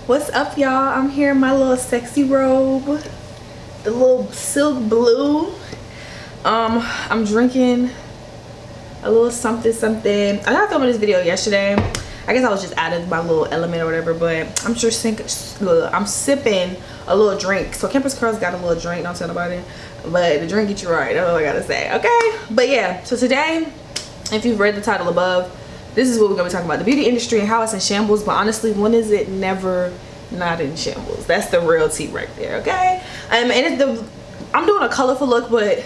What's up, y'all? I'm here in my little sexy robe, the little silk blue. I'm drinking a little something. I got filming this video yesterday. I guess I was just out of my little element or whatever, but I'm I'm sipping a little drink. So Campus Curls got a little drink, don't tell nobody, but the drink get you right. That's all I gotta say, okay? But yeah, so today, if you've read the title above, this is what we're gonna be talking about: the beauty industry and how it's in shambles. But honestly, when is it never not in shambles? That's the real tea right there, okay? And I'm doing a colorful look, but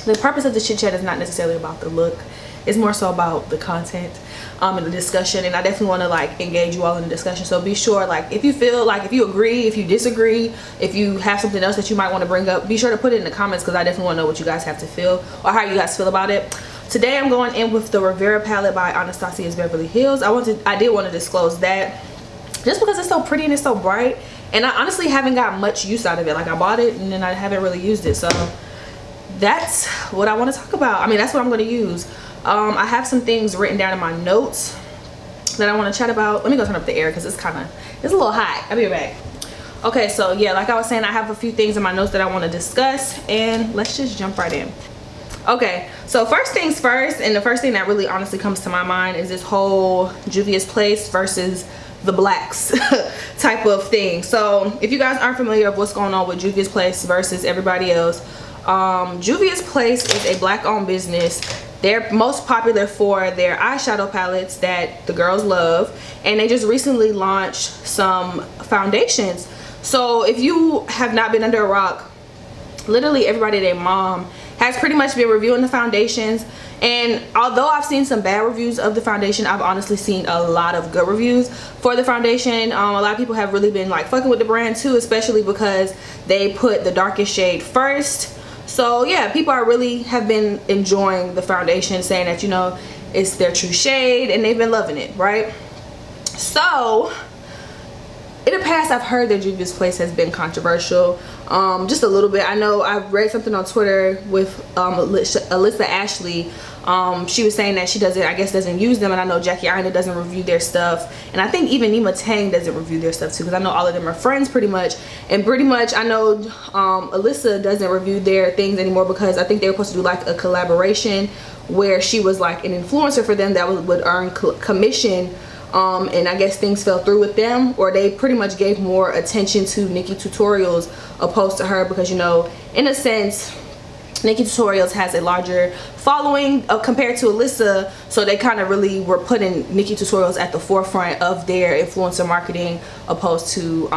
the purpose of the chit chat is not necessarily about the look. It's more so about the content and the discussion. And I definitely want to like engage you all in the discussion. So be sure, like, if you feel like, if you agree, if you disagree, if you have something else that you might want to bring up, be sure to put it in the comments, because I definitely want to know what you guys have to feel or how you guys feel about it. Today I'm going in with the Rivera palette by Anastasia's Beverly Hills. I did want to disclose that just because it's so pretty and it's so bright, and I honestly haven't got much use out of it. Like, I bought it and then I haven't really used it, so that's what I want to talk about. I mean, that's what I'm going to use. I have some things written down in my notes that I want to chat about. Let me go turn up the air because it's a little hot. I'll be right back. Okay, so yeah, like I was saying, I have a few things in my notes that I want to discuss, and let's just jump right in. Okay, so first things first, and the first thing that really honestly comes to my mind is this whole Juvia's Place versus the blacks type of thing. So if you guys aren't familiar with what's going on with Juvia's Place versus everybody else, Juvia's Place is a black owned business. They're most popular for their eyeshadow palettes that the girls love, and they just recently launched some foundations. So if you have not been under a rock, literally everybody and their mom has pretty much been reviewing the foundations. And although I've seen some bad reviews of the foundation, I've honestly seen a lot of good reviews for the foundation. A lot of people have really been like fucking with the brand too, especially because they put the darkest shade first. So yeah, people have been enjoying the foundation, saying that, you know, it's their true shade, and they've been loving it, right? So in the past, I've heard that Juvia's Place has been controversial, just a little bit. I know I've read something on Twitter with Alyssa Ashley. She was saying that she doesn't use them, and I know Jackie Aina doesn't review their stuff, and I think even Nima Tang doesn't review their stuff too, because I know all of them are friends pretty much. And pretty much I know Alyssa doesn't review their things anymore, because I think they were supposed to do like a collaboration where she was like an influencer for them that would earn commission. And I guess things fell through with them, or they pretty much gave more attention to Nikki Tutorials opposed to her, because, you know, in a sense, Nikki Tutorials has a larger following compared to Alyssa, so they kind of really were putting Nikki Tutorials at the forefront of their influencer marketing opposed to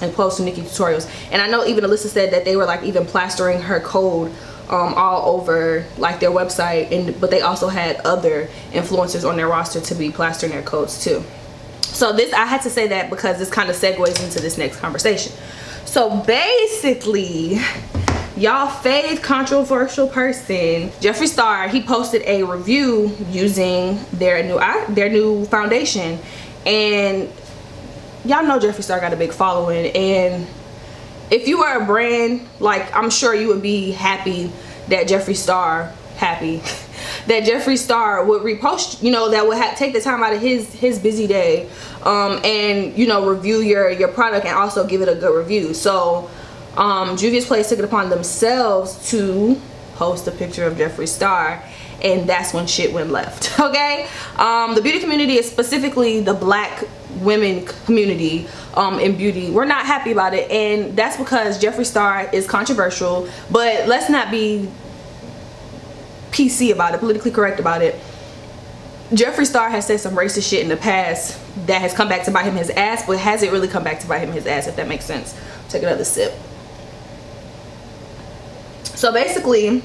Nikki Tutorials. And I know even Alyssa said that they were like even plastering her code all over like their website, but they also had other influencers on their roster to be plastering their codes too. So I had to say that because this kind of segues into this next conversation. So basically, y'all fave controversial person Jeffree Star, he posted a review using their new foundation, and y'all know Jeffree Star got a big following, and if you were a brand, like, I'm sure you would be happy that Jeffree Star would repost, you know, that would take the time out of his busy day and, you know, review your product and also give it a good review. So Juvia's Place took it upon themselves to post a picture of Jeffree Star, and that's when shit went left. Okay, the beauty community, is specifically the black women community in beauty, we're not happy about it, and that's because Jeffree Star is controversial. But let's not be PC about it, politically correct about it. Jeffree Star has said some racist shit in the past that has come back to bite him his ass, but has it really come back to bite him his ass, if that makes sense? Take another sip. So basically,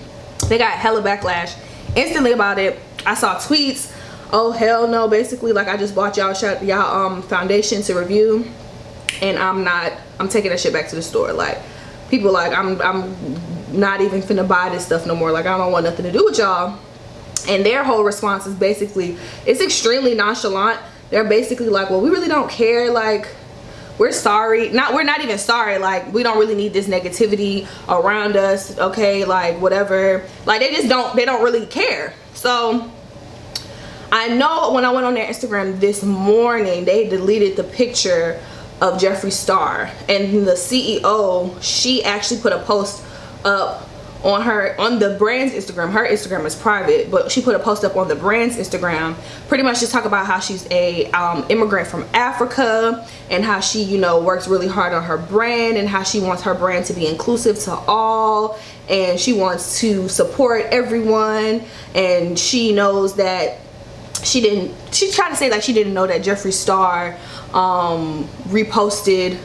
they got hella backlash instantly about it. I saw tweets, oh hell no, basically like, I just bought y'all foundation to review, and I'm taking that shit back to the store. Like, people like, I'm not even finna buy this stuff no more. Like, I don't want nothing to do with y'all. And their whole response is basically, it's extremely nonchalant. They're basically like, well, we really don't care, like, we're sorry. We're not even sorry, like, we don't really need this negativity around us, okay, like, whatever. Like, they don't really care. So I know when I went on their Instagram this morning, they deleted the picture of Jeffree Star, and the CEO, she actually put a post up on the brand's Instagram. Her Instagram is private, but she put a post up on the brand's Instagram, pretty much just talk about how she's a immigrant from Africa, and how she, you know, works really hard on her brand, and how she wants her brand to be inclusive to all, and she wants to support everyone. And she knows that she tried to say like she didn't know that Jeffree Star reposted.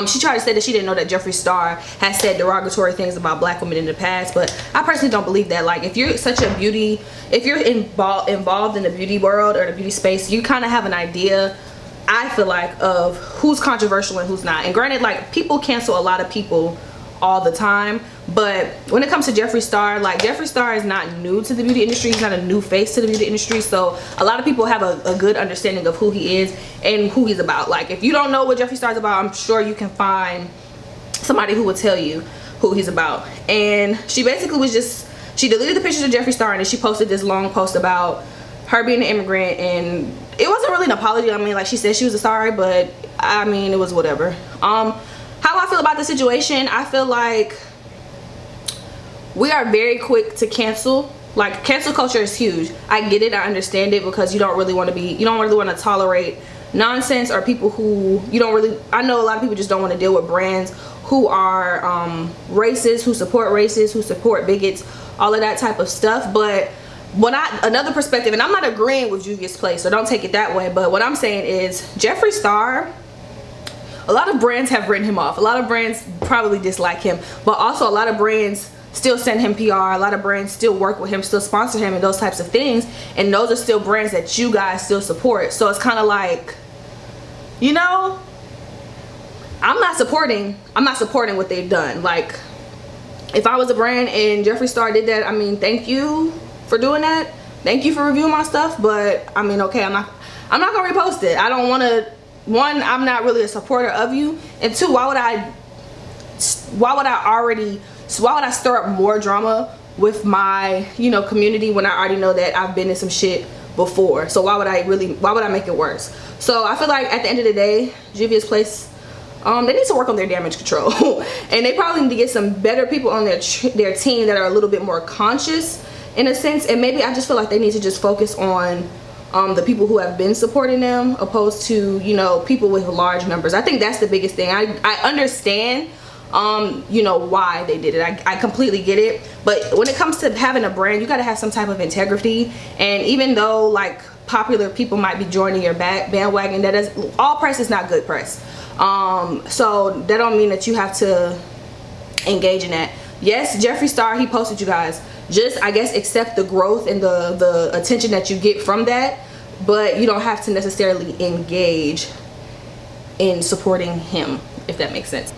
She tried to say that she didn't know that Jeffree Star has said derogatory things about black women in the past, but I personally don't believe that. Like, if you're such a beauty, if you're involved in the beauty world or the beauty space, you kind of have an idea, I feel like, of who's controversial and who's not. And granted, like, people cancel a lot of people all the time, but when it comes to Jeffree Star, like, Jeffree Star is not new to the beauty industry. He's not a new face to the beauty industry, so a lot of people have a good understanding of who he is and who he's about. Like, if you don't know what Jeffree Star is about, I'm sure you can find somebody who will tell you who he's about. And she basically was just, she deleted the pictures of Jeffree Star, and then she posted this long post about her being an immigrant, and it wasn't really an apology. I mean, like, she said she was sorry, but I mean, it was whatever. How I feel about the situation, I feel like we are very quick to cancel. Like, cancel culture is huge. I get it, I understand it, because you don't really want to tolerate nonsense or people who you don't really, I know a lot of people just don't want to deal with brands who are racist, who support bigots, all of that type of stuff. But another perspective, and I'm not agreeing with Juvia's place, so don't take it that way, but what I'm saying is Jeffree Star, a lot of brands have written him off. A lot of brands probably dislike him, but also a lot of brands still send him PR. A lot of brands still work with him, still sponsor him, and those types of things. And those are still brands that you guys still support. So it's kind of like, you know, I'm not supporting what they've done. Like, if I was a brand and Jeffree Star did that, I mean, thank you for doing that. Thank you for reviewing my stuff. But I mean, okay, I'm not gonna repost it. I don't want to. One, I'm not really a supporter of you, and two, why would I stir up more drama with my, you know, community when I already know that I've been in some shit before? So why would I make it worse? So I feel like at the end of the day, Juvia's place, they need to work on their damage control and they probably need to get some better people on their team that are a little bit more conscious in a sense. And maybe I just feel like they need to just focus on the people who have been supporting them, opposed to, you know, people with large numbers. I think that's the biggest thing. I understand, you know, why they did it. I completely get it. But when it comes to having a brand, you got to have some type of integrity. And even though, like, popular people might be joining your bandwagon, all press is not good press. So that don't mean that you have to engage in that. Yes, Jeffree Star, he posted, you guys. Just, I guess, accept the growth and the attention that you get from that, but you don't have to necessarily engage in supporting him, if that makes sense.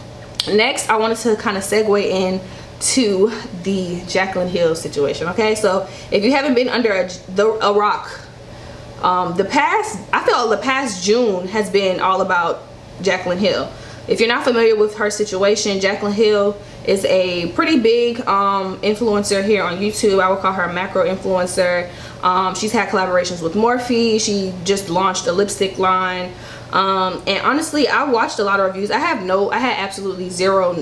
Next, I wanted to kind of segue into the Jaclyn Hill situation. Okay, so if you haven't been under a rock, I feel the past June has been all about Jaclyn Hill. If you're not familiar with her situation, Jaclyn Hill is a pretty big influencer here on YouTube. I would call her a macro influencer. She's had collaborations with Morphe. She just launched a lipstick line. And honestly, I watched a lot of reviews. I had absolutely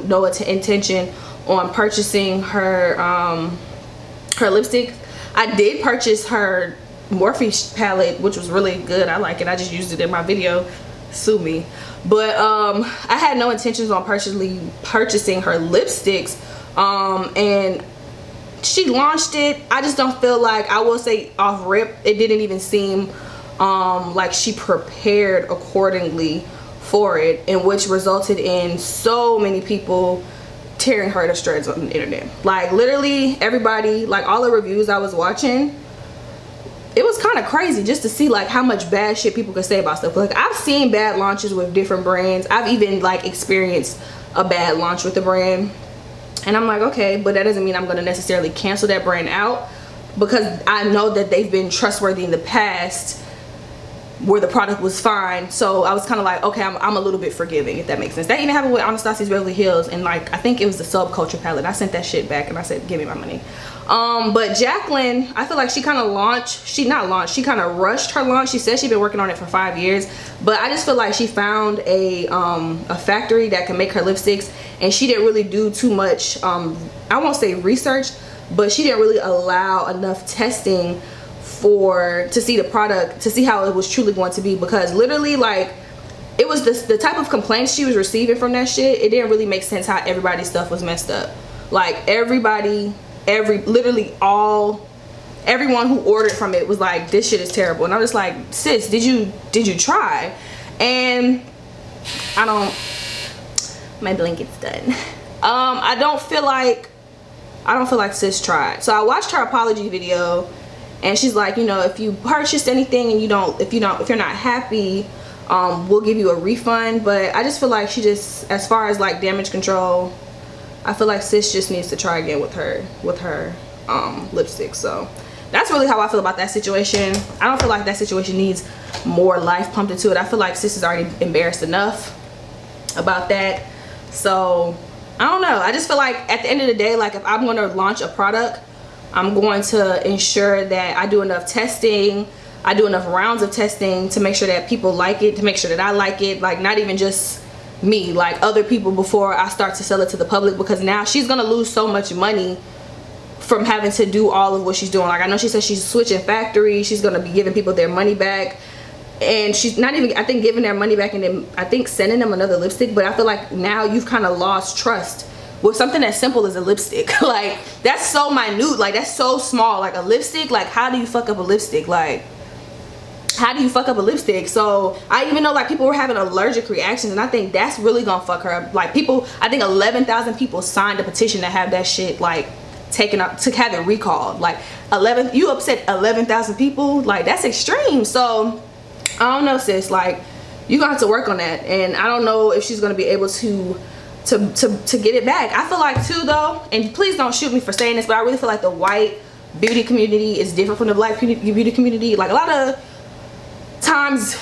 no intention on purchasing her lipstick. I did purchase her Morphe palette, which was really good. I like it. I just used it in my video. Sue me. But I had no intentions on purchasing her lipsticks, and she launched it. I just don't feel like, I will say off rip, it didn't even seem like she prepared accordingly for it, and which resulted in so many people tearing her to shreds on the internet. Like, literally everybody, like, all the reviews I was watching, it was kind of crazy just to see like how much bad shit people could say about stuff. Like, I've seen bad launches with different brands. I've even like experienced a bad launch with a brand, and I'm like, okay, but that doesn't mean I'm going to necessarily cancel that brand out, because I know that they've been trustworthy in the past where the product was fine. So I was kind of like, okay, I'm a little bit forgiving, if that makes sense. That even happened with Anastasia's Beverly Hills, and like, I think it was the Subculture palette. I sent that shit back and I said, give me my money. But Jaclyn, I feel like she kind of rushed her launch. She said she'd been working on it for 5 years, but I just feel like she found a factory that can make her lipsticks, and she didn't really do too much, I won't say research, but she didn't really allow enough testing to see the product, to see how it was truly going to be, because literally, like, it was the type of complaints she was receiving from that shit. It didn't really make sense how everybody's stuff was messed up. Like, everyone who ordered from it was like, this shit is terrible. And I'm just like, sis, did you try? And my blanket's done. I don't feel like sis tried. So I watched her apology video, and she's like, you know, if you purchased anything and if you're not happy, we'll give you a refund. But I just feel like she just, as far as like damage control, I feel like sis just needs to try again with her lipstick. So that's really how I feel about that situation. I don't feel like that situation needs more life pumped into it. I feel like sis is already embarrassed enough about that. So I don't know. I just feel like at the end of the day, like, if I'm going to launch a product, I'm going to ensure that I do enough testing, I do enough rounds of testing to make sure that people like it, to make sure that I like it, like, not even just me, like other people, before I start to sell it to the public. Because now she's gonna lose so much money from having to do all of what she's doing. Like, I know she said she's switching factories, she's gonna be giving people their money back, and she's not even, I think, giving their money back and then I think sending them another lipstick. But I feel like now you've kind of lost trust with something as simple as a lipstick. Like, that's so minute, like, that's so small. Like, a lipstick, like, how do you fuck up a lipstick? Like, how do you fuck up a lipstick? So I even know, like, people were having allergic reactions, and I think that's really gonna fuck her up. Like, people, I think 11,000 people signed a petition to have that shit, like, taken up, to have it recalled. Like, you upset 11,000 people, like, that's extreme. So I don't know, sis, like, you're gonna have to work on that, and I don't know if she's gonna be able to get it back. I feel like too, though, and please don't shoot me for saying this, but I really feel like the white beauty community is different from the black beauty community. Like, a lot of times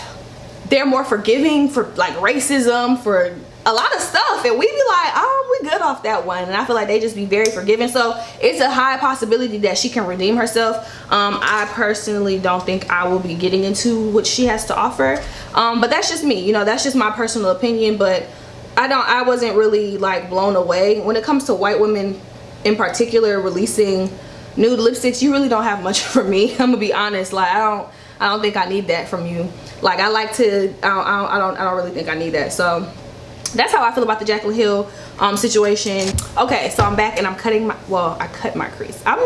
they're more forgiving for, like, racism, for a lot of stuff, and we be like, oh, we good off that one. And I feel like they just be very forgiving. So it's a high possibility that she can redeem herself. I personally don't think I will be getting into what she has to offer, but that's just me, you know, that's just my personal opinion. But I wasn't really, like, blown away when it comes to white women in particular releasing nude lipsticks. You really don't have much for me. I'm gonna be honest. Like, I don't think I need that from you. Like, I don't really think I need that. So that's how I feel about the Jaclyn Hill situation. Okay, so I'm back and I'm cutting my, well, I cut my crease. I'm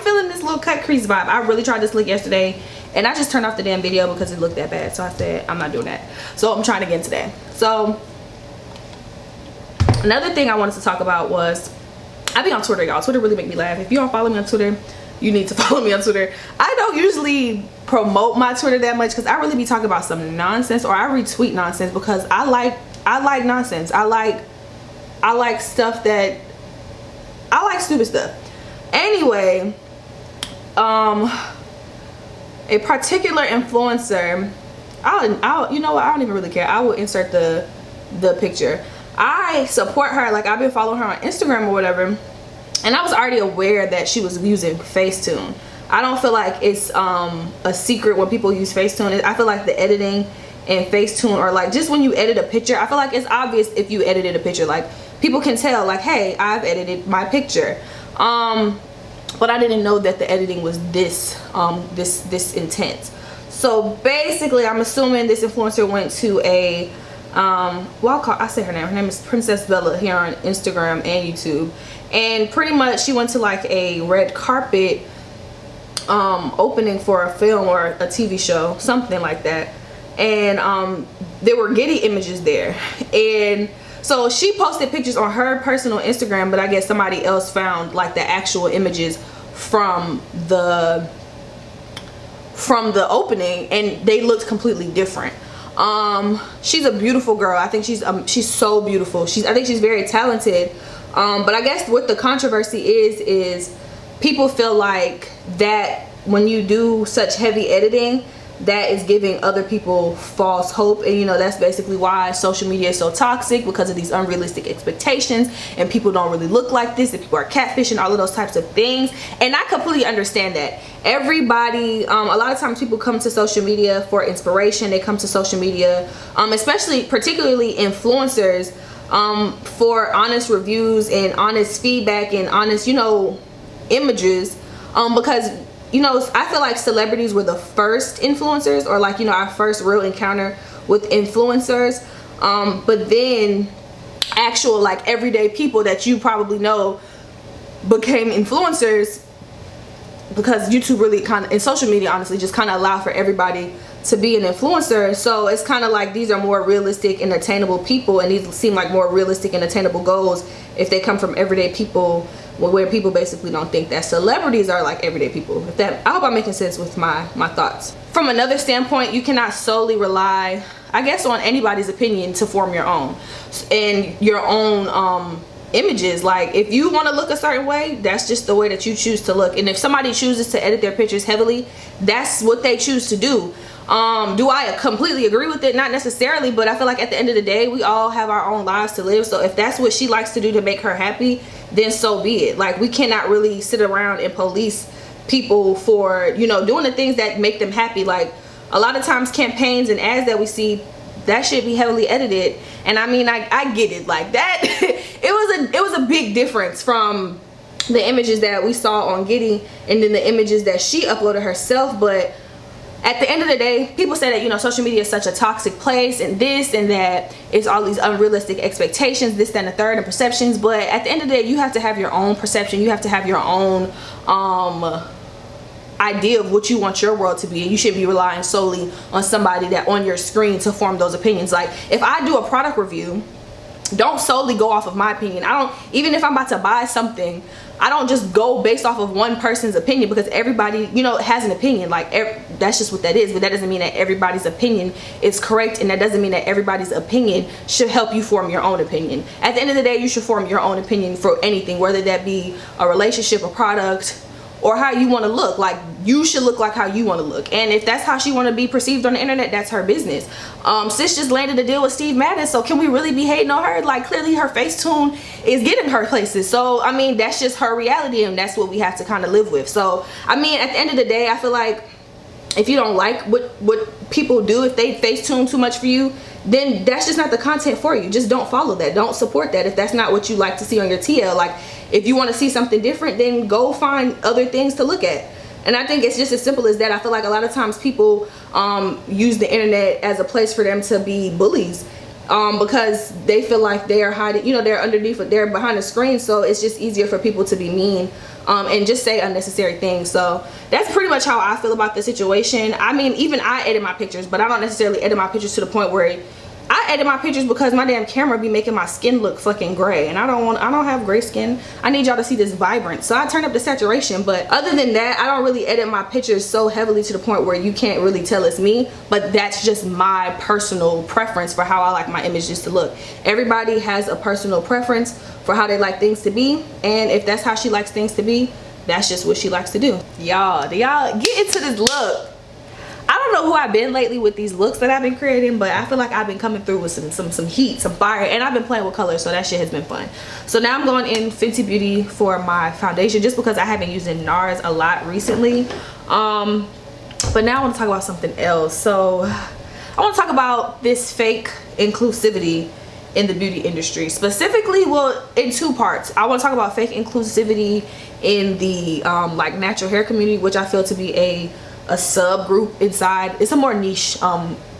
feeling this little cut crease vibe. I really tried this look yesterday and I just turned off the damn video because it looked that bad. So I said, I'm not doing that. So I'm trying again today. So another thing I wanted to talk about was, I be on Twitter, y'all. Twitter really make me laugh. If you don't follow me on Twitter, you need to follow me on Twitter. I don't usually promote my Twitter that much because I really be talking about some nonsense, or I retweet nonsense because I like nonsense. I like stuff that, I like stupid stuff. Anyway, a particular influencer, I'll you know what, I don't even really care. I will insert the picture. I support her. Like, I've been following her on Instagram or whatever, and I was already aware that she was using Facetune. I don't feel like it's a secret when people use Facetune. I feel like the editing in Facetune, or like just when you edit a picture, I feel like it's obvious if you edited a picture. Like, people can tell, like, hey, I've edited my picture. But I didn't know that the editing was this intense. So basically, I'm assuming this influencer went to a well, I say her name. Her name is Princess Bella here on Instagram and YouTube, and pretty much she went to like a red carpet opening for a film or a TV show, something like that, and there were Getty images there, and so she posted pictures on her personal Instagram, but I guess somebody else found like the actual images from the opening, and they looked completely different. She's a beautiful girl. I think she's so beautiful. I think she's very talented. But I guess what the controversy is people feel like that when you do such heavy editing, that is giving other people false hope. And you know, that's basically why social media is so toxic, because of these unrealistic expectations, and people don't really look like this, and people are catfishing, all of those types of things. And I completely understand that. Everybody, a lot of times people come to social media for inspiration. They come to social media, especially particularly influencers, for honest reviews and honest feedback and honest, you know, images, because you know, I feel like celebrities were the first influencers, or like, you know, our first real encounter with influencers. But then actual like everyday people that you probably know became influencers, because YouTube really kind of, and social media honestly just kind of allow for everybody to be an influencer. So it's kind of like these are more realistic and attainable people, and these seem like more realistic and attainable goals if they come from everyday people, where people basically don't think that celebrities are like everyday people. If that, I hope I'm making sense with my thoughts. From another standpoint, you cannot solely rely, I guess, on anybody's opinion to form your own and your own images. Like, if you want to look a certain way, that's just the way that you choose to look. And if somebody chooses to edit their pictures heavily, that's what they choose to do. Do I completely agree with it? Not necessarily, but I feel like at the end of the day, we all have our own lives to live. So if that's what she likes to do to make her happy, then so be it. Like, we cannot really sit around and police people for, you know, doing the things that make them happy. Like, a lot of times campaigns and ads that we see, that should be heavily edited. And I mean, I get it, like that. it was a big difference from the images that we saw on Getty and then the images that she uploaded herself. But at the end of the day, people say that, you know, social media is such a toxic place, and this and that, it's all these unrealistic expectations, this, that, and the third, and perceptions. But at the end of the day, you have to have your own perception. You have to have your own idea of what you want your world to be, and you shouldn't be relying solely on somebody that on your screen to form those opinions. Like, if I do a product review, don't solely go off of my opinion. I don't, even if I'm about to buy something, I don't just go based off of one person's opinion, because everybody, you know, has an opinion. Like, that's just what that is. But that doesn't mean that everybody's opinion is correct, and that doesn't mean that everybody's opinion should help you form your own opinion. At the end of the day, you should form your own opinion for anything, whether that be a relationship, a product, or how you want to look. Like, you should look like how you want to look. And if that's how she want to be perceived on the internet, that's her business. Sis just landed a deal with Steve Madden, so can we really be hating on her? Like, clearly her Facetune is getting her places. So I mean, that's just her reality, and that's what we have to kind of live with. So I mean, at the end of the day, I feel like if you don't like what people do, if they Facetune too much for you, then that's just not the content for you. Just don't follow that. Don't support that if that's not what you like to see on your TL. Like, if you want to see something different, then go find other things to look at. And I think it's just as simple as that. I feel like a lot of times people use the internet as a place for them to be bullies, because they feel like they're hiding, you know, they're underneath, they're behind the screen. So it's just easier for people to be mean and just say unnecessary things. So that's pretty much how I feel about the situation. I mean, even I edit my pictures, but I don't necessarily edit my pictures to the point where I edit my pictures because my damn camera be making my skin look fucking gray, and I don't have gray skin. I need y'all to see this vibrant, so I turn up the saturation. But other than that, I don't really edit my pictures so heavily to the point where you can't really tell it's me. But that's just my personal preference for how I like my images to look. Everybody has a personal preference for how they like things to be, and if that's how she likes things to be, that's just what she likes to do. Y'all, do y'all get into this look? I don't know who I've been lately with these looks that I've been creating, but I feel like I've been coming through with some heat, some fire, and I've been playing with colors, so that shit has been fun. So now I'm going in Fenty Beauty for my foundation, just because I have been using NARS a lot recently. But now I want to talk about something else. So I want to talk about this fake inclusivity in the beauty industry, specifically, well, in two parts. I want to talk about fake inclusivity in the like natural hair community, which I feel to be a subgroup inside. It's a more niche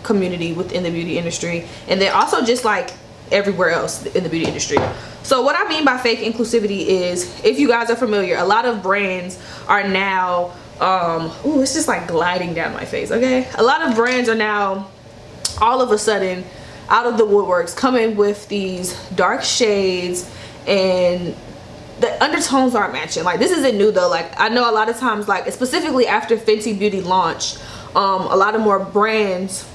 community within the beauty industry, and then also just like everywhere else in the beauty industry. So what I mean by fake inclusivity is, if you guys are familiar, a lot of brands are now ooh, it's just like gliding down my face, okay? A lot of brands are now all of a sudden out of the woodworks coming with these dark shades, and the undertones aren't matching. Like, this isn't new though. Like, I know a lot of times, like specifically after Fenty Beauty launched, a lot of more brands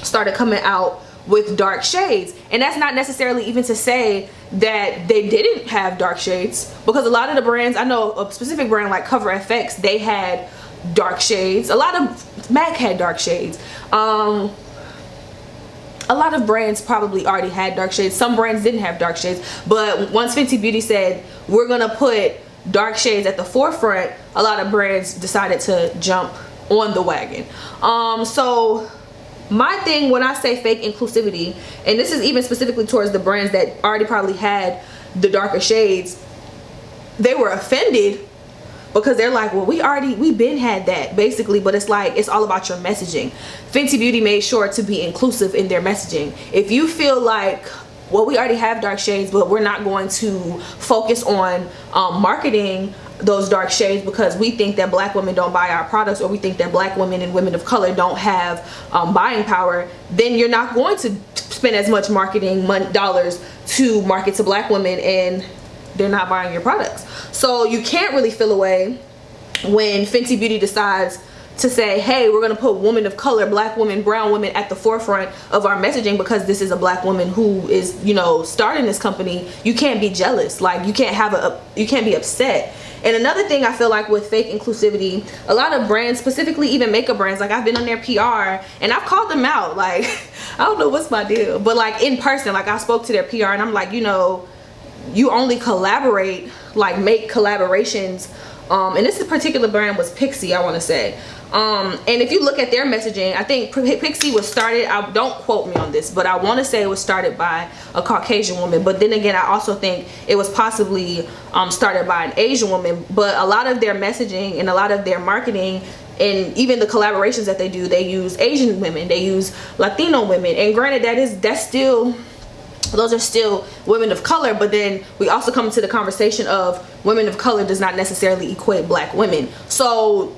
started coming out with dark shades, and that's not necessarily even to say that they didn't have dark shades, because a lot of the brands, I know a specific brand like Cover FX, they had dark shades. A lot of MAC had dark shades. A lot of brands probably already had dark shades. Some brands didn't have dark shades, but once Fenty Beauty said we're gonna put dark shades at the forefront, a lot of brands decided to jump on the wagon. So my thing when I say fake inclusivity, and this is even specifically towards the brands that already probably had the darker shades, they were offended because they're like, well, we've been had that basically, but it's like, it's all about your messaging. Fenty Beauty made sure to be inclusive in their messaging. If you feel like, well, we already have dark shades, but we're not going to focus on marketing those dark shades because we think that black women don't buy our products, or we think that black women and women of color don't have buying power, then you're not going to spend as much marketing dollars to market to black women, and they're not buying your products. So you can't really feel away when Fenty Beauty decides to say, hey, we're gonna put women of color, black women, brown women at the forefront of our messaging because this is a black woman who is, you know, starting this company. You can't be jealous. Like, you can't be upset. And another thing I feel like with fake inclusivity, a lot of brands, specifically even makeup brands, like I've been on their PR and I've called them out. Like, I don't know what's my deal, but like in person, like I spoke to their PR and I'm like, you know, you only collaborate, like make collaborations. And this particular brand was Pixie, I want to say. And if you look at their messaging, I think Pixie was started, don't quote me on this, but I want to say it was started by a Caucasian woman. But then again, I also think it was possibly started by an Asian woman. But a lot of their messaging and a lot of their marketing and even the collaborations that they do, they use Asian women, they use Latino women. And granted, those are still women of color, but then we also come to the conversation of women of color does not necessarily equate black women. So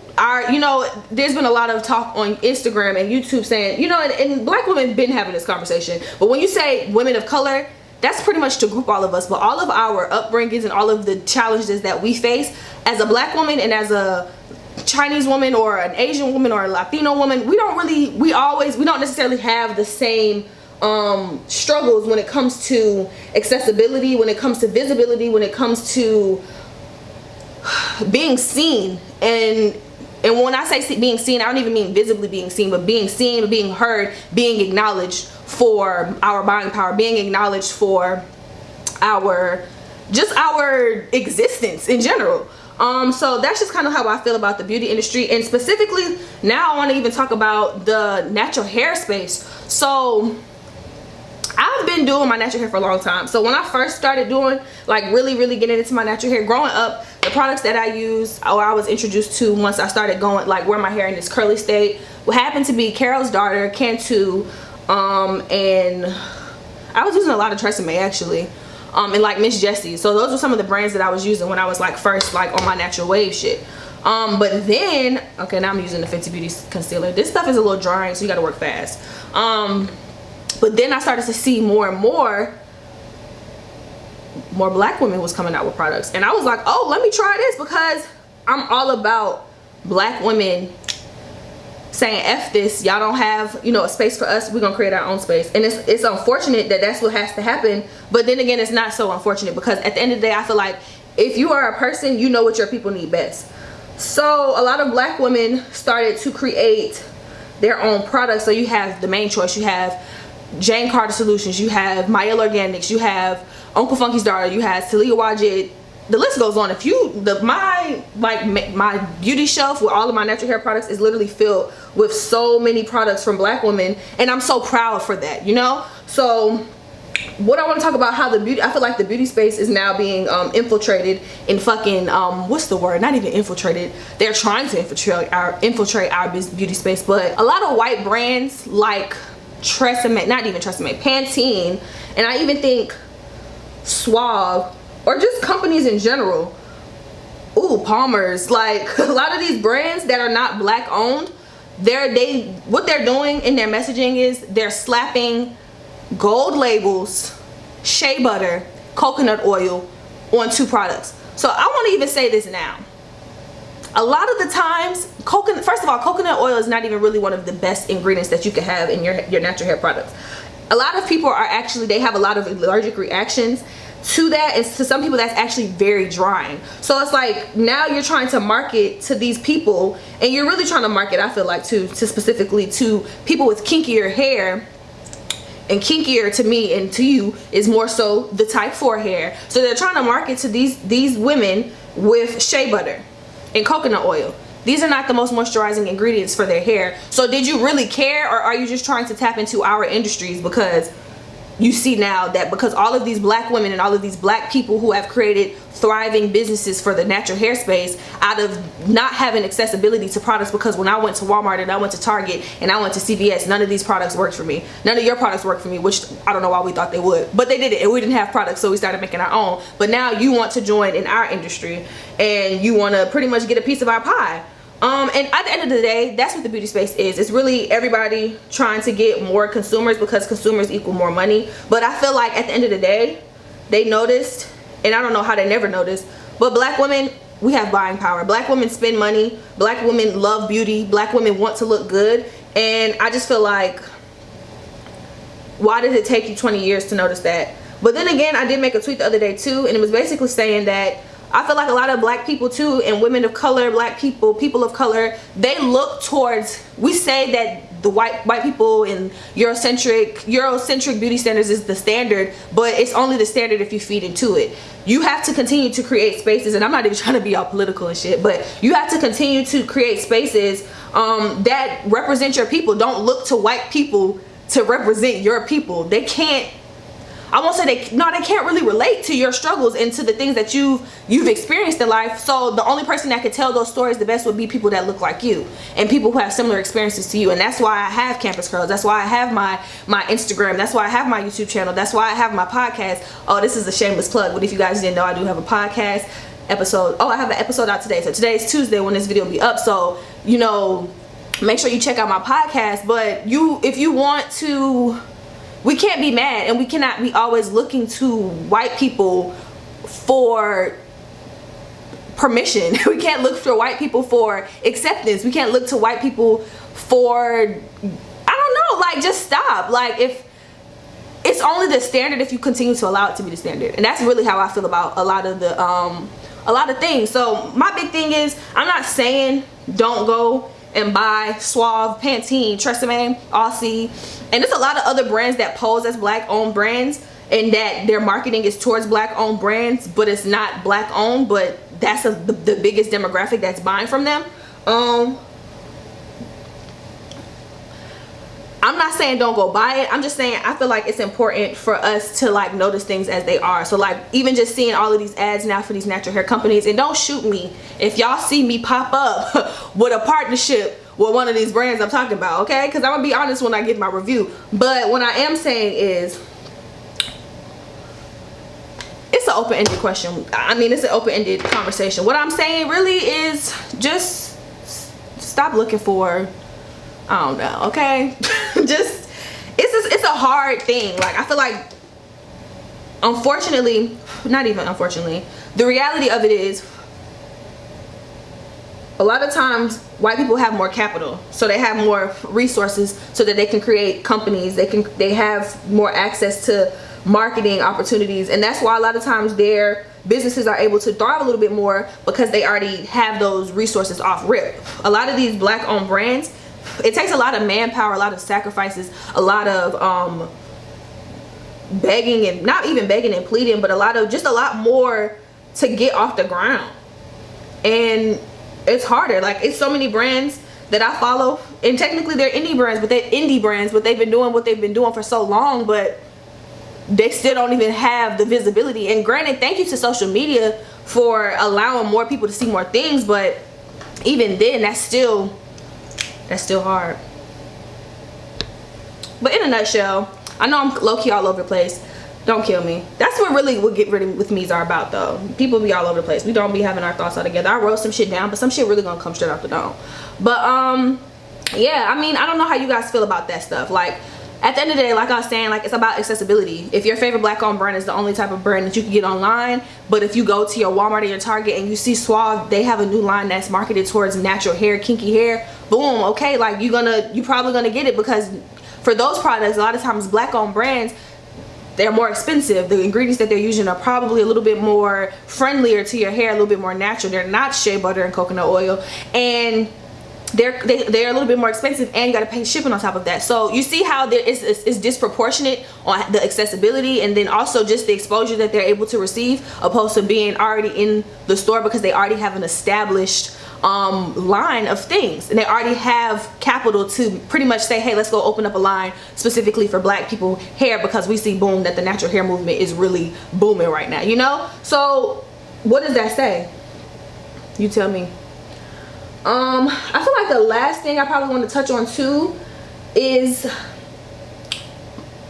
you know, there's been a lot of talk on Instagram and YouTube saying, you know, and black women been having this conversation, but when you say women of color, that's pretty much to group all of us. But all of our upbringings and all of the challenges that we face as a black woman and as a Chinese woman or an Asian woman or a Latino woman, we don't necessarily have the same struggles when it comes to accessibility, when it comes to visibility, when it comes to being seen. And when I say being seen, I don't even mean visibly being seen, but being seen, being heard, being acknowledged for our buying power, being acknowledged for our existence in general. So that's just kind of how I feel about the beauty industry. And specifically now I want to even talk about the natural hair space. So I've been doing my natural hair for a long time. So when I first started doing, like really getting into my natural hair, growing up, the products that I used or I was introduced to once I started going, like wearing my hair in this curly state, happened to be Carol's daughter, Cantu, and I was using a lot of Tresemme actually, and like Miss Jessie. So those were some of the brands that I was using when I was like first like on my natural wave shit. But then, okay, now I'm using the Fenty Beauty concealer. This stuff is a little drying, so you gotta work fast. But then I started to see more and more black women was coming out with products, and I was like, oh, let me try this, because I'm all about black women saying F this, y'all don't have, you know, a space for us, we're gonna create our own space. And it's unfortunate that that's what has to happen, but then again, it's not so unfortunate, because at the end of the day, I feel like if you are a person, you know what your people need best. So a lot of black women started to create their own products. So you have The Main Choice, you have Jane Carter Solutions, you have Mayel Organics, you have Uncle Funky's Daughter, you have Talia Wajid. The list goes on. If you my beauty shelf with all of my natural hair products is literally filled with so many products from black women, and I'm so proud for that, you know. So what I want to talk about, how I feel like the beauty space is now being infiltrated in fucking what's the word, not even infiltrated, they're trying to infiltrate our beauty space. But a lot of white brands like Tresemme, not even Tresemme, Pantene, and I even think Suave, or just companies in general, Palmer's, like a lot of these brands that are not black owned, what they're doing in their messaging is they're slapping gold labels, shea butter, coconut oil on two products. So I want to even say this now. A lot of the times, first of all, coconut oil is not even really one of the best ingredients that you can have in your natural hair products. A lot of people are actually, they have a lot of allergic reactions to that, and to some people that's actually very drying. So it's like now you're trying to market to these people, and you're really trying to market, I feel like, to specifically to people with kinkier hair. And kinkier to me and to you is more so the type 4 hair. So they're trying to market to these women with shea butter and coconut oil. These are not the most moisturizing ingredients for their hair. So did you really care, or are you just trying to tap into our industries because you see now that because all of these black women and all of these black people who have created thriving businesses for the natural hair space out of not having accessibility to products, because when I went to Walmart and I went to Target and I went to CVS, none of these products worked for me. None of your products worked for me, which I don't know why we thought they would, but they didn't, and we didn't have products, so we started making our own. But now you want to join in our industry and you want to pretty much get a piece of our pie. And at the end of the day, that's what the beauty space is. It's really everybody trying to get more consumers, because consumers equal more money. But I feel like at the end of the day, they noticed, and I don't know how they never noticed, but black women, we have buying power. Black women spend money. Black women love beauty. Black women want to look good. And I just feel like, why did it take you 20 years to notice that? But then again, I did make a tweet the other day too, and it was basically saying that I feel like a lot of black people too, and women of color, black people, people of color, they look towards, we say that the white people and Eurocentric beauty standards is the standard, but it's only the standard if you feed into it. You have to continue to create spaces, and I'm not even trying to be all political and shit, but you have to continue to create spaces that represent your people. Don't look to white people to represent your people. They can't, I won't say they can't really relate to your struggles and to the things that you've experienced in life. So the only person that could tell those stories the best would be people that look like you and people who have similar experiences to you. And that's why I have Campus Curls. That's why I have my Instagram. That's why I have my YouTube channel. That's why I have my podcast. Oh, this is a shameless plug, but if you guys didn't know, I do have a podcast episode. Oh, I have an episode out today. So today is Tuesday when this video will be up. So, you know, make sure you check out my podcast. But if you want to, we can't be mad, and we cannot be always looking to white people for permission. We can't look for white people for acceptance. We can't look to white people for, I don't know, like, just stop. Like, if it's only the standard if you continue to allow it to be the standard. And that's really how I feel about a lot of things. So my big thing is, I'm not saying don't go and buy Suave, Pantene, Tresemme, Aussie, and there's a lot of other brands that pose as black owned brands, and that their marketing is towards black owned brands, but it's not black owned, but that's the biggest demographic that's buying from them. I'm not saying don't go buy it. I'm just saying I feel like it's important for us to like notice things as they are. So like even just seeing all of these ads now for these natural hair companies, and don't shoot me if y'all see me pop up with a partnership with one of these brands I'm talking about, okay? Because I'm gonna be honest when I give my review. But what I am saying is, it's an open-ended question. I mean, it's an open-ended conversation. What I'm saying really is just stop looking for, I don't know, okay? Just it's a hard thing. Like, I feel like, unfortunately, not even unfortunately, the reality of it is, a lot of times white people have more capital, so they have more resources so that they can create companies. They have more access to marketing opportunities, and that's why a lot of times their businesses are able to thrive a little bit more, because they already have those resources off rip. A lot of these black owned brands, it takes a lot of manpower, a lot of sacrifices, a lot of begging, and not even begging and pleading, but a lot more to get off the ground. And it's harder. Like, it's so many brands that I follow, and technically they're indie brands, but they've been doing what they've been doing for so long, but they still don't even have the visibility. And granted, thank you to social media for allowing more people to see more things, but even then, that's still hard. But in a nutshell, I know I'm low-key all over the place. Don't kill me. That's what really what get ready with me's are about, though. People be all over the place. We don't be having our thoughts all together. I wrote some shit down, but some shit really gonna come straight out the dome. But yeah, I mean, I don't know how you guys feel about that stuff. Like, at the end of the day, like I was saying, like, it's about accessibility. If your favorite black owned brand is the only type of brand that you can get online, but if you go to your Walmart or your Target and you see Suave, they have a new line that's marketed towards natural hair, kinky hair, boom, okay, like, you probably gonna get it, because for those products, a lot of times black owned brands, they're more expensive. The ingredients that they're using are probably a little bit more friendlier to your hair, a little bit more natural. They're not shea butter and coconut oil, and they're a little bit more expensive, and you got to pay shipping on top of that. So you see how there is disproportionate on the accessibility, and then also just the exposure that they're able to receive, opposed to being already in the store, because they already have an established line of things, and they already have capital to pretty much say, hey, let's go open up a line specifically for black people hair, because we see, boom, that the natural hair movement is really booming right now, you know? So what does that say? You tell me. I feel like the last thing I probably want to touch on too is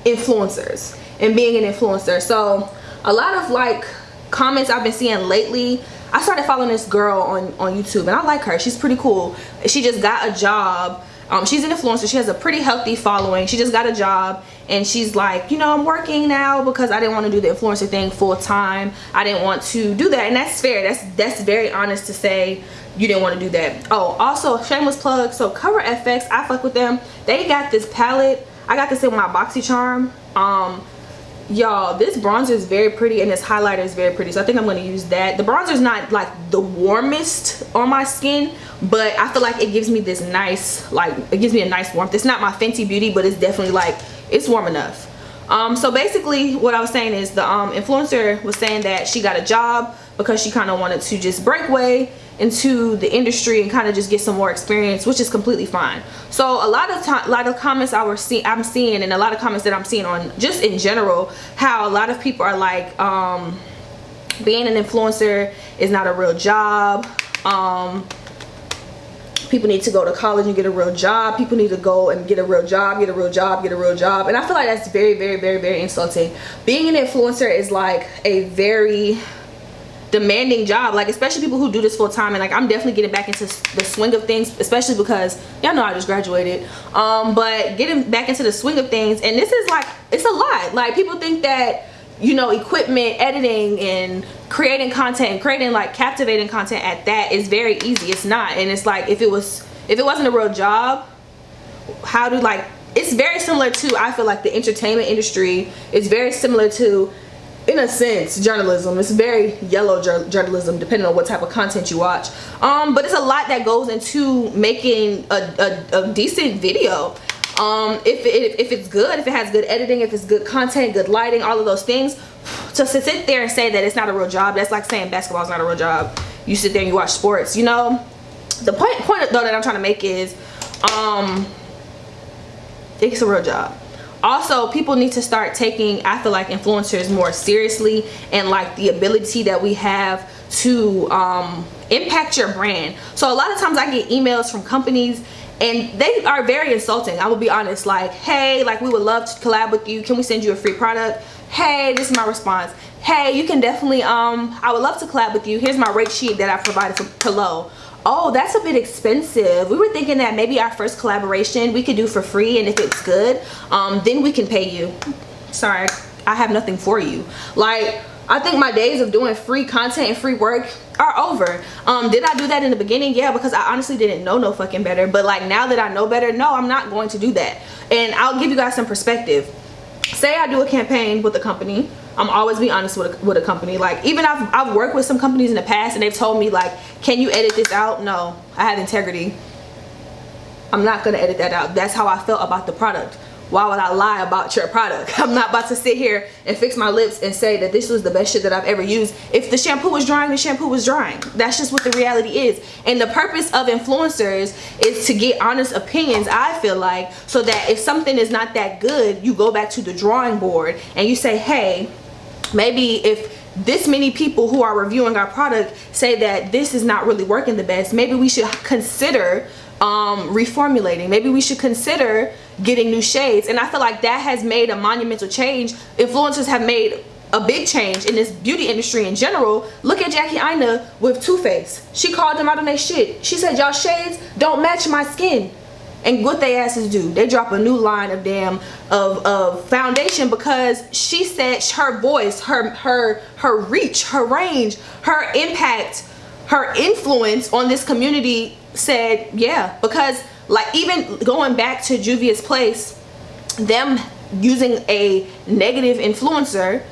influencers and being an influencer. So a lot of like comments I've been seeing lately, I started following this girl on YouTube, and I like her. She's pretty cool. She just got a job. She's an influencer. She has a pretty healthy following. She just got a job, and she's like, you know, I'm working now because I didn't want to do the influencer thing full time. I didn't want to do that, and that's fair. That's very honest to say you didn't want to do that. Oh, also shameless plug. So Cover FX, I fuck with them. They got this palette. I got this in my BoxyCharm. Y'all, this bronzer is very pretty, and this highlighter is very pretty, so I think I'm going to use that. The bronzer is not like the warmest on my skin, but I feel like it gives me this nice, like, it gives me a nice warmth. It's not my Fenty Beauty, but it's definitely like, it's warm enough. So basically what I was saying is the influencer was saying that she got a job because she kind of wanted to just break away into the industry and kind of just get some more experience, which is completely fine. So a lot of comments I'm seeing, and a lot of comments that I'm seeing on just in general, how a lot of people are like, being an influencer is not a real job. People need to go to college and get a real job. People need to go and get a real job, get a real job, get a real job. And I feel like that's very, very, very, very insulting. Being an influencer is like a very demanding job, like especially people who do this full time. And like, I'm definitely getting back into the swing of things, especially because y'all know I just graduated, but getting back into the swing of things, and this is like, it's a lot. Like, people think that, you know, equipment, editing, and creating content, and creating like captivating content at that is very easy. It's not. And it's like, if it wasn't a real job, how do, like, it's very similar to, I feel like the entertainment industry is very similar to, in a sense, journalism. It's very yellow journalism, depending on what type of content you watch. But it's a lot that goes into making a decent video. If it's good, if it has good editing, if it's good content, good lighting, all of those things. So to sit there and say that it's not a real job, that's like saying basketball is not a real job. You sit there and you watch sports, you know. The point though that I'm trying to make is, it's a real job. Also, people need to start taking, I feel like, influencers more seriously, and like the ability that we have to impact your brand. So a lot of times I get emails from companies, and they are very insulting. I will be honest, like, hey, like, we would love to collab with you. Can we send you a free product? Hey, this is my response. Hey, you can definitely, I would love to collab with you. Here's my rate sheet that I provided for below. Oh, that's a bit expensive. We were thinking that maybe our first collaboration we could do for free, and if it's good, then we can pay you. Sorry, I have nothing for you. Like, I think my days of doing free content and free work are over. Did I do that in the beginning? Yeah, because I honestly didn't know no fucking better. But like, now that I know better, no, I'm not going to do that. And I'll give you guys some perspective. Say I do a campaign with a company. I'm always be honest with a company. Like, even I've worked with some companies in the past, and they've told me like, can you edit this out? No, I have integrity. I'm not gonna edit that out. That's how I felt about the product. Why would I lie about your product? I'm not about to sit here and fix my lips and say that this was the best shit that I've ever used. If the shampoo was drying, the shampoo was drying. That's just what the reality is. And the purpose of influencers is to get honest opinions, I feel like, so that if something is not that good, you go back to the drawing board and you say, hey, maybe if this many people who are reviewing our product say that this is not really working the best, maybe we should consider reformulating. Maybe we should consider getting new shades. And I feel like that has made a monumental change. Influencers have made a big change in this beauty industry in general. Look at Jackie Aina with Too Faced. She called them out on their shit. She said, y'all shades don't match my skin. And what they asses do, they drop a new line of damn of foundation, because she said her voice, her reach, her range, her impact, her influence on this community said, yeah. Because like, even going back to Juvia's Place, them using a negative influencer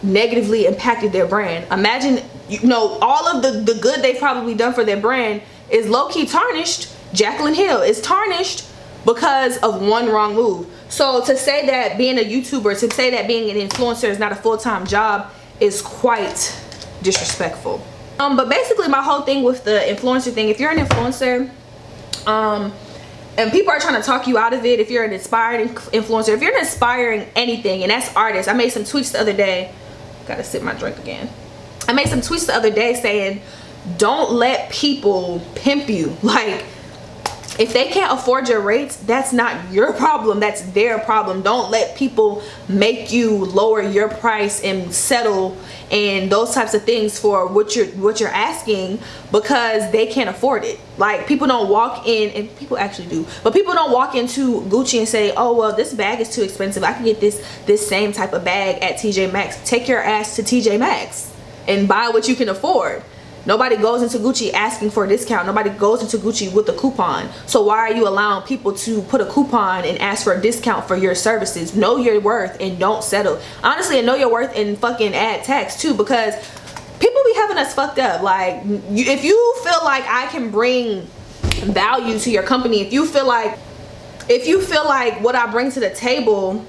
negatively impacted their brand. Imagine, you know, all of the good they've probably done for their brand is low-key tarnished. Jaclyn Hill is tarnished because of one wrong move. So to say that being a YouTuber, to say that being an influencer is not a full-time job is quite disrespectful. But basically my whole thing with the influencer thing, if you're an influencer and people are trying to talk you out of it, if you're an inspiring influencer, if you're inspiring anything, and that's artists. I made some tweets the other day. Gotta sip my drink again. I made some tweets the other day saying, don't let people pimp you. Like, if they can't afford your rates, that's not your problem, that's their problem. Don't let people make you lower your price and settle and those types of things for what you're asking because they can't afford it. Like, people don't walk in, and people actually do, but people don't walk into Gucci and say, oh well, this bag is too expensive, I can get this same type of bag at TJ Maxx. Take your ass to TJ Maxx and buy what you can afford. Nobody goes into Gucci asking for a discount. Nobody goes into Gucci with a coupon. So why are you allowing people to put a coupon and ask for a discount for your services? Know your worth and don't settle. Honestly, and know your worth and fucking add tax too, because people be having us fucked up. Like, if you feel like I can bring value to your company, if you feel like what I bring to the table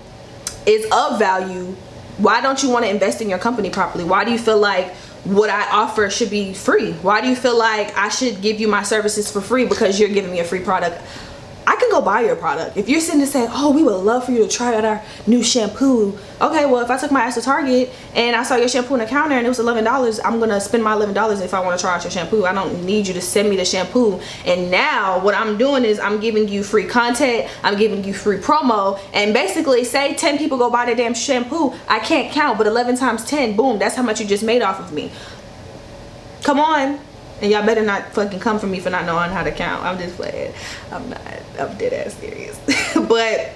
is of value, why don't you want to invest in your company properly? Why do you feel like what I offer should be free? Why do you feel like I should give you my services for free because you're giving me a free product? I can go buy your product. If you're sitting there saying, oh, we would love for you to try out our new shampoo. Okay, well, if I took my ass to Target and I saw your shampoo on the counter and it was $11, I'm gonna spend my $11 if I want to try out your shampoo. I don't need you to send me the shampoo. And now what I'm doing is I'm giving you free content, I'm giving you free promo, and basically say 10 people go buy the damn shampoo. I can't count, but 11 times 10, boom, that's how much you just made off of me. Come on. And y'all better not fucking come for me for not knowing how to count. I'm just playing. I'm dead ass serious. But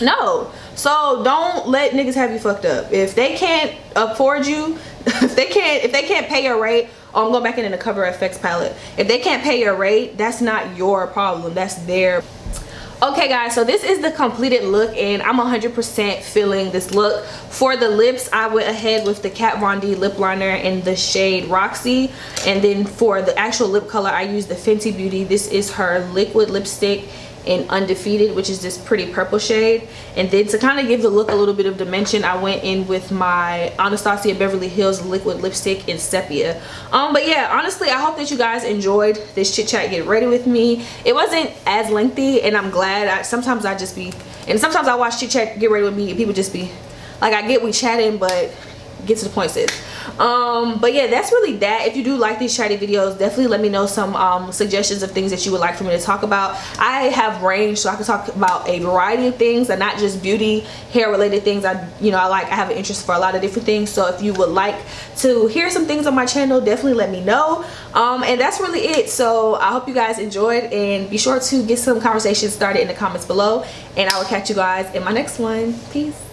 no. So don't let niggas have you fucked up. If they can't afford you, if they can't pay your rate, oh, I'm going back in the Cover FX palette. If they can't pay your rate, that's not your problem. That's their. Okay guys, so this is the completed look and I'm 100% feeling this look. For the lips, I went ahead with the Kat Von D lip liner in the shade Roxy, and then for the actual lip color I used the Fenty Beauty. This is her liquid lipstick in Undefeated, which is this pretty purple shade. And then to kind of give the look a little bit of dimension, I went in with my Anastasia Beverly Hills liquid lipstick in Sepia. But yeah, honestly, I hope that you guys enjoyed this chit chat get ready with me. It wasn't as lengthy, and I'm glad. Sometimes I watch chit chat get ready with me and people just be like, I get we chatting, but get to the point, sis. But yeah, that's really that. If you do like these chatty videos, definitely let me know some suggestions of things that you would like for me to talk about. I have range, so I can talk about a variety of things and not just beauty, hair related things. I have an interest for a lot of different things. So if you would like to hear some things on my channel, definitely let me know. And that's really it. So I hope you guys enjoyed, and be sure to get some conversations started in the comments below, and I will catch you guys in my next one. Peace.